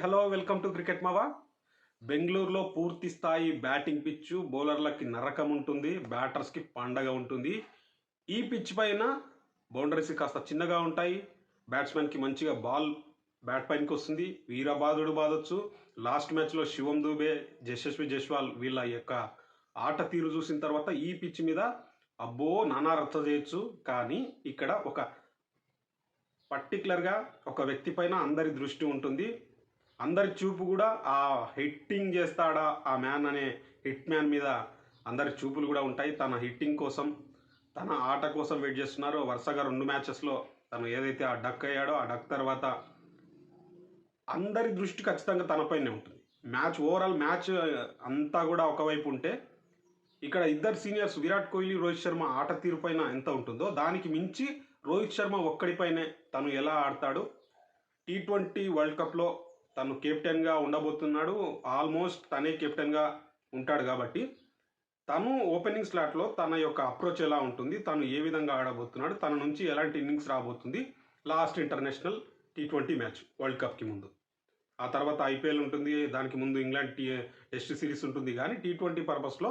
Hello welcome to cricket మావా. బెంగళూరులో పూర్తి స్థాయి బ్యాటింగ్ పిచ్చు, బౌలర్లకి నరకం ఉంటుంది, బ్యాటర్స్కి పండగ ఉంటుంది. ఈ పిచ్ పైన బౌండరీస్ కాస్త చిన్నగా ఉంటాయి, బ్యాట్స్మెన్కి మంచిగా బాల్ బ్యాట్ పైనకి వస్తుంది, వీరబాదుడు బాదొచ్చు. లాస్ట్ మ్యాచ్లో శివం దూబే, యశస్వి జైస్వాల్ వీళ్ళ యొక్క ఆట తీరు చూసిన తర్వాత ఈ పిచ్ మీద అబ్బో నానా రచ్చ చేయొచ్చు. కానీ ఇక్కడ ఒక పర్టికులర్గా ఒక వ్యక్తి పైన అందరి దృష్టి ఉంటుంది, అందరి చూపు కూడా ఆ హిట్టింగ్ చేస్తాడా ఆ మ్యాన్ అనే హిట్ మ్యాన్ మీద అందరి చూపులు కూడా ఉంటాయి. తన హిట్టింగ్ కోసం, తన ఆట కోసం వెయిట్ చేస్తున్నారు. వరుసగా 2 మ్యాచెస్లో తను ఏదైతే ఆ డక్ అయ్యాడో ఆ డక్ తర్వాత అందరి దృష్టి ఖచ్చితంగా తనపైనే ఉంటుంది. ఓవరాల్ మ్యాచ్ అంతా కూడా ఒకవైపు ఉంటే, ఇక్కడ ఇద్దరు సీనియర్స్ విరాట్ కోహ్లీ, రోహిత్ శర్మ ఆట తీరు పైన ఎంత ఉంటుందో దానికి మించి రోహిత్ శర్మ ఒక్కడిపైనే తను ఎలా ఆడతాడు. T20 వరల్డ్ కప్లో తను కెప్టెన్గా ఉండబోతున్నాడు. ఆల్మోస్ట్ తనే కెప్టెన్గా ఉంటాడు కాబట్టి తను ఓపెనింగ్ స్లాట్లో తన యొక్క అప్రోచ్ ఎలా ఉంటుంది, తను ఏ విధంగా ఆడబోతున్నాడు, తన నుంచి ఎలాంటి ఇన్నింగ్స్ రాబోతుంది. Last international T20 match world కప్కి ముందు, ఆ తర్వాత IPL ఉంటుంది, దానికి ముందు ఇంగ్లాండ్ టెస్ట్ సిరీస్ ఉంటుంది. కానీ T20 పర్పస్లో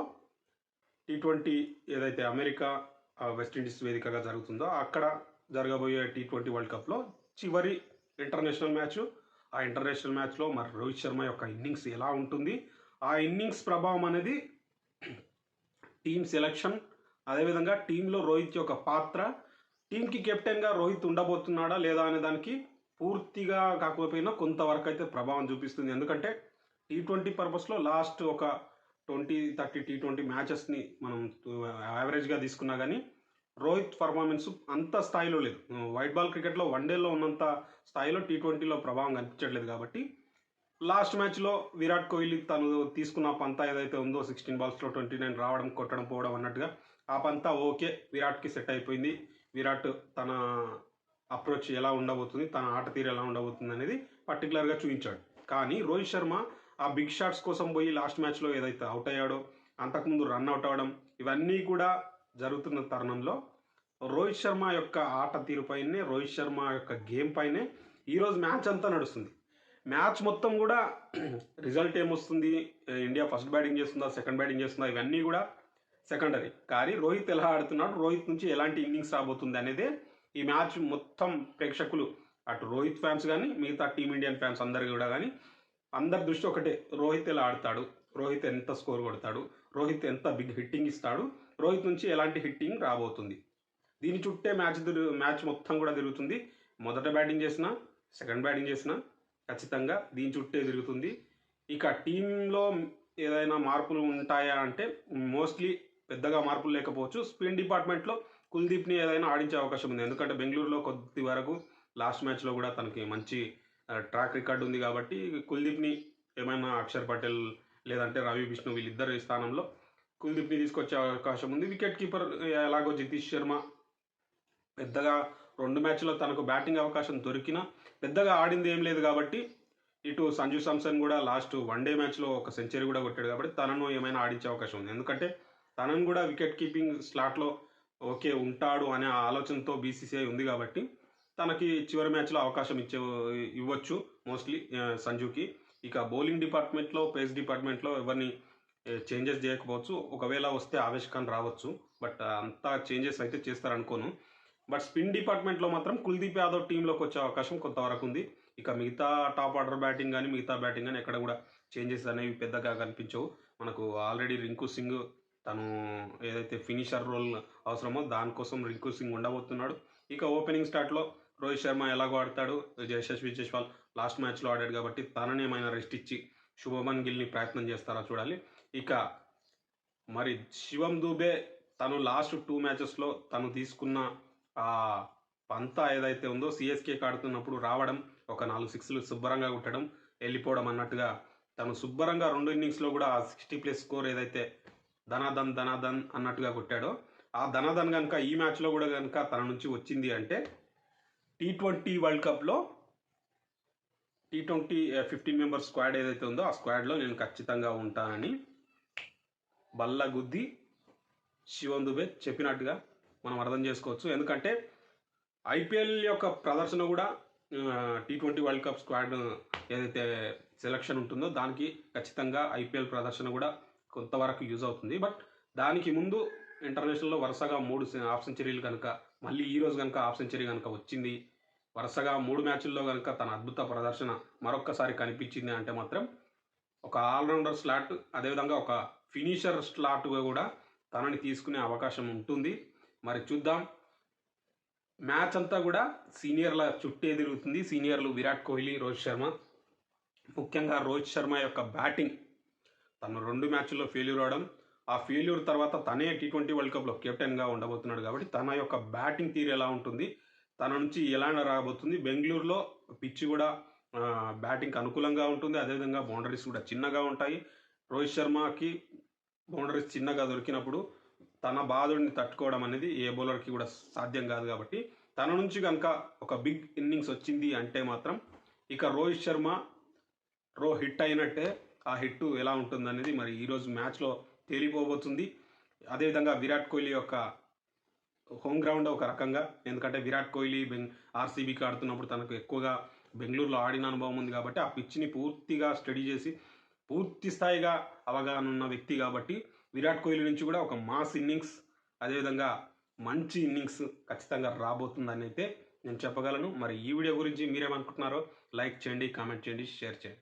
T20 ఏదైతే అమెరికా, వెస్టిండీస్ వేదికగా జరుగుతుందో అక్కడ జరగబోయే T20 వరల్డ్ కప్లో చివరి ఇంటర్నేషనల్ మ్యాచ్. ఆ ఇంటర్నేషనల్ మ్యాచ్లో మరి రోహిత్ శర్మ యొక్క ఇన్నింగ్స్ ఎలా ఉంటుంది, ఆ ఇన్నింగ్స్ ప్రభావం అనేది టీమ్ సెలక్షన్, అదేవిధంగా టీంలో రోహిత్ యొక్క పాత్ర, టీంకి కెప్టెన్గా రోహిత్ ఉండబోతున్నాడా లేదా అనే దానికి పూర్తిగా కాకపోయినా కొంతవరకు అయితే ప్రభావం చూపిస్తుంది. ఎందుకంటే T20 పర్పస్లో లాస్ట్ ఒక 20-30 T20 మ్యాచెస్ని మనం యావరేజ్గా తీసుకున్నా కానీ రోహిత్ పర్ఫార్మెన్స్ అంత స్థాయిలో లేదు. వైట్ బాల్ క్రికెట్లో వన్డేలో ఉన్నంత స్థాయిలో T20లో ప్రభావం కనిపించట్లేదు. కాబట్టి లాస్ట్ మ్యాచ్లో విరాట్ కోహ్లీ తను తీసుకున్న పంతా ఏదైతే ఉందో 16 బాల్స్లో 29 రావడం, కొట్టడం, పోవడం అన్నట్టుగా ఆ పంతా ఓకే, విరాట్కి సెట్ అయిపోయింది. విరాట్ తన అప్రోచ్ ఎలా ఉండబోతుంది, తన ఆట తీరు ఎలా ఉండబోతుంది అనేది పర్టికులర్గా చూపించాడు. కానీ రోహిత్ శర్మ ఆ బిగ్ షాట్స్ కోసం పోయి లాస్ట్ మ్యాచ్లో ఏదైతే అవుట్ అయ్యాడో, అంతకుముందు రన్ అవుట్ అవ్వడం, ఇవన్నీ కూడా జరుగుతున్న తరుణంలో రోహిత్ శర్మ యొక్క ఆట తీరుపైనే, రోహిత్ శర్మ యొక్క గేమ్ పైనే ఈరోజు మ్యాచ్ అంతా నడుస్తుంది. మ్యాచ్ మొత్తం కూడా రిజల్ట్ ఏమొస్తుంది, ఇండియా ఫస్ట్ బ్యాటింగ్ చేస్తుందా, సెకండ్ బ్యాటింగ్ చేస్తుందా, ఇవన్నీ కూడా సెకండరీ. కానీ రోహిత్ ఎలా ఆడుతున్నాడు, రోహిత్ నుంచి ఎలాంటి ఇన్నింగ్స్ రాబోతుంది అనేది ఈ మ్యాచ్ మొత్తం ప్రేక్షకులు, అటు రోహిత్ ఫ్యాన్స్ కానీ మిగతా టీమిండియన్ ఫ్యాన్స్ అందరు కూడా కానీ అందరి దృష్టి ఒకటే, రోహిత్ ఎలా ఆడతాడు, రోహిత్ ఎంత స్కోర్ కొడతాడు, రోహిత్ ఎంత బిగ్ హిట్టింగ్ ఇస్తాడు, రోహిత్ నుంచి ఎలాంటి హిట్టింగ్ రాబోతుంది. దీని చుట్టే మ్యాచ్ మొత్తం కూడా తిరుగుతుంది. మొదట బ్యాటింగ్ చేసినా, సెకండ్ బ్యాటింగ్ చేసినా ఖచ్చితంగా దీని చుట్టే తిరుగుతుంది. ఇక టీంలో ఏదైనా మార్పులు ఉంటాయా అంటే మోస్ట్లీ పెద్దగా మార్పులు లేకపోవచ్చు. స్పిన్ డిపార్ట్మెంట్లో కుల్దీప్ని ఏదైనా ఆడించే అవకాశం ఉంది. ఎందుకంటే బెంగళూరులో కొద్ది వరకు లాస్ట్ మ్యాచ్లో కూడా తనకి మంచి ట్రాక్ రికార్డు ఉంది. కాబట్టి కుల్దీప్ని ఏమైనా అక్షర్ పటేల్ లేదంటే రవి బిష్ణు వీళ్ళిద్దరి స్థానంలో కుల్దీప్ని తీసుకొచ్చే అవకాశం ఉంది. వికెట్ కీపర్ ఎలాగో జతీష్ శర్మ పెద్దగా 2 మ్యాచ్లో తనకు బ్యాటింగ్ అవకాశం దొరికినా పెద్దగా ఆడింది ఏం లేదు. కాబట్టి ఇటు సంజు శాంసన్ కూడా లాస్ట్ వన్డే మ్యాచ్లో ఒక సెంచరీ కూడా కొట్టాడు. కాబట్టి తనను ఏమైనా ఆడించే అవకాశం ఉంది. ఎందుకంటే తనను కూడా వికెట్ కీపింగ్ స్లాట్లో ఓకే ఉంటాడు అనే ఆలోచనతో BCCI ఉంది. కాబట్టి తనకి చివరి మ్యాచ్లో అవకాశం ఇవ్వచ్చు మోస్ట్లీ సంజుకి. ఇక బౌలింగ్ డిపార్ట్మెంట్లో, పేస్ డిపార్ట్మెంట్లో ఎవరిని చేంజెస్ చేయకపోవచ్చు. ఒకవేళ వస్తే ఆవేష్ ఖాన్ రావచ్చు, బట్ అంతా చేంజెస్ అయితే చేస్తారనుకోను. బట్ స్పిన్ డిపార్ట్మెంట్లో మాత్రం కుల్దీప్ యాదవ్ టీంలోకి వచ్చే అవకాశం కొంతవరకు ఉంది. ఇక మిగతా టాప్ ఆర్డర్ బ్యాటింగ్ కానీ మిగతా బ్యాటింగ్ కానీ ఎక్కడ కూడా చేంజెస్ అనేవి పెద్దగా కనిపించవు. మనకు ఆల్రెడీ రింకు సింగ్ తను ఏదైతే ఫినిషర్ రోల్ అవసరమో దానికోసం రింకు సింగ్ ఉండబోతున్నాడు. ఇక ఓపెనింగ్ స్టార్ట్లో రోహిత్ శర్మ ఎలాగో ఆడతాడు, యశస్వి జైస్వాల్ లాస్ట్ మ్యాచ్లో ఆడాడు కాబట్టి తనని ఏమైనా రెస్ట్ ఇచ్చి శుభమన్ గిల్ని ప్రయత్నం చేస్తారా చూడాలి. ఇక మరి శివం దూబే తను లాస్ట్ 2 మ్యాచెస్లో తను తీసుకున్న ఆ పంతా ఏదైతే ఉందో CSKకి ఆడుతున్నప్పుడు రావడం, ఒక 4 సిక్స్లు శుభ్రంగా కొట్టడం, వెళ్ళిపోవడం అన్నట్టుగా తను శుభ్రంగా 2 ఇన్నింగ్స్లో కూడా 60+ స్కోర్ ఏదైతే ధనాధన్ అన్నట్టుగా కొట్టాడో, ఆ ధనాధన్ కనుక ఈ మ్యాచ్లో కూడా కనుక తన నుంచి వచ్చింది అంటే T20 వరల్డ్ కప్లో T20 15 మెంబర్స్ స్క్వాడ్ ఏదైతే ఉందో ఆ స్క్వాడ్లో నేను ఖచ్చితంగా ఉంటానని బల్లగుద్ది శివం దుబే చెప్పినట్టుగా మనం అర్థం చేసుకోవచ్చు. ఎందుకంటే IPL యొక్క ప్రదర్శన కూడా T20 వరల్డ్ కప్ స్క్వాడ్ ఏదైతే సెలక్షన్ ఉంటుందో దానికి ఖచ్చితంగా ఐపీఎల్ ప్రదర్శన కూడా కొంతవరకు యూజ్ అవుతుంది. బట్ దానికి ముందు ఇంటర్నేషనల్లో వరుసగా 3 హాఫ్ సెంచరీలు కనుక మళ్ళీ ఈరోజు కనుక హాఫ్ సెంచరీ కనుక వచ్చింది, వరుసగా 3 మ్యాచ్ల్లో కనుక తన అద్భుత ప్రదర్శన మరొక్కసారి కనిపించింది అంటే మాత్రం ఒక ఆల్రౌండర్ స్లాట్, అదేవిధంగా ఒక ఫినిషర్ స్లాట్గా కూడా తనని తీసుకునే అవకాశం ఉంటుంది. మరి చూద్దాం. మ్యాచ్ అంతా కూడా సీనియర్ల చుట్టే తిరుగుతుంది. సీనియర్లు విరాట్ కోహ్లీ, రోహిత్ శర్మ. ముఖ్యంగా రోహిత్ శర్మ యొక్క బ్యాటింగ్, తను 2 మ్యాచ్ల్లో ఫెయిల్యూర్ అవడం, ఆ ఫెయిల్యూర్ తర్వాత తనే T20 వరల్డ్ కప్లో కెప్టెన్గా ఉండబోతున్నాడు కాబట్టి తన యొక్క బ్యాటింగ్ తీరు ఎలా ఉంటుంది, తన నుంచి ఎలా రాబోతుంది. బెంగళూరులో పిచ్ కూడా బ్యాటింగ్కి అనుకూలంగా ఉంటుంది. అదేవిధంగా బౌండరీస్ కూడా చిన్నగా ఉంటాయి. రోహిత్ శర్మకి బౌండరీస్ చిన్నగా దొరికినప్పుడు తన బాధుడిని తట్టుకోవడం అనేది ఏ బౌలర్కి కూడా సాధ్యం కాదు. కాబట్టి తన నుంచి కనుక ఒక బిగ్ ఇన్నింగ్స్ వచ్చింది అంటే మాత్రం ఇక రోహిత్ శర్మ హిట్ అయినట్టే. ఆ హిట్ ఎలా ఉంటుందనేది మరి ఈరోజు మ్యాచ్లో తేలిపోబోతుంది. అదేవిధంగా విరాట్ కోహ్లీ యొక్క హోమ్ గ్రౌండ్ ఒక రకంగా, ఎందుకంటే విరాట్ కోహ్లీ ఆర్సీబీకి ఆడుతున్నప్పుడు తనకు ఎక్కువగా బెంగళూరులో ఆడిన అనుభవం ఉంది కాబట్టి ఆ పిచ్ని పూర్తిగా స్టడీ చేసి పూర్తి స్థాయిగా అవగాహన ఉన్న వ్యక్తి కాబట్టి విరాట్ కోహ్లీ నుంచి కూడా ఒక మాస్ ఇన్నింగ్స్, అదేవిధంగా మంచి ఇన్నింగ్స్ ఖచ్చితంగా రాబోతుందని అయితే నేను చెప్పగలను. మరి ఈ వీడియో గురించి మీరేమనుకుంటున్నారో లైక్ చేయండి, కామెంట్ చేయండి, షేర్ చేయండి.